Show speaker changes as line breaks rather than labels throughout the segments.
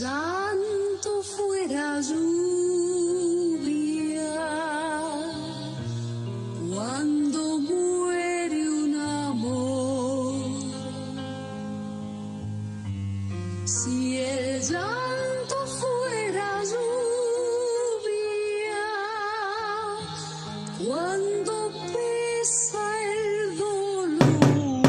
llanto fuera lluvia, cuando muere un amor, si el llanto fuera lluvia, cuando pesa el dolor.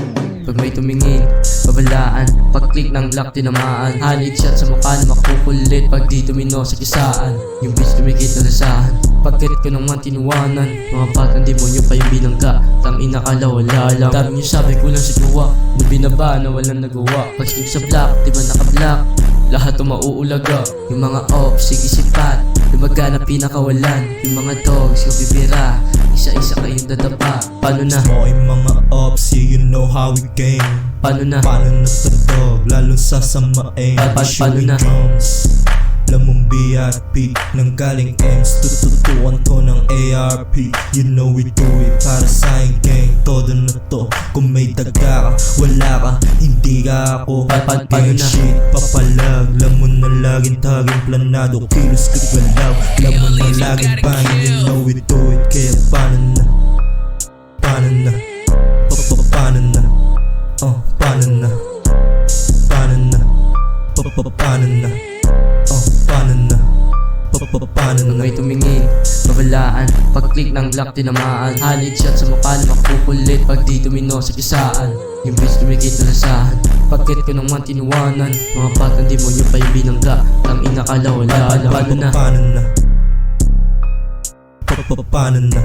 Pag may tumingin, babalaan. Pag-click ng lock, tinamaan. Halig shot sa mukha na makukulit pag di tumino sa kisaan. Yung bitch tumigit na lasahan. Pagkit ko naman tinuwanan. Mga batang demonyo pa yung binangga. Tangina kala wala lang. Dami yung sabi ko lang sa gawa. Nung binaba na walang nagawa. Pag-stick sa block, di ba naka-block? Lahat ang mauulaga. Yung mga ops, sige sipat. Lumaga na pinakawalan. Yung mga dogs, yung bibira. Isa-isa kayong dadapa. Paano na?
Mo yung mga ops, you know how we game.
Paano na?
Paano na to dog, lalong sasamain.
Paano na?
Drums, lamong BRP nang galing M's, tututuan to ng ARP. You know we do it para sa gang. Todo na to, kung may taga ka, wala ka, hindi ka ako.
Paano
Gang
na?
shit, papalag, lamon na laging taging planado. Kilos kagalaw, lamon na laging bang. You know we do it, kaya paano na? Paano na? Paano na? Paano na? Paano na? Paano na? Paano na? Paano
Nung
na?
may tumingin, babalaan. Pag-click ng lock, tinamaan. Halig shot sa mukha na makukulit pag di tumino sa kisaan. Yung bitch tumigit na lasahan. Pagkit ko naman tinuwanan. Mga batang demonyo pa yung binangga. Tangina kala wala lang. Paano na?
Paano na? Paano na?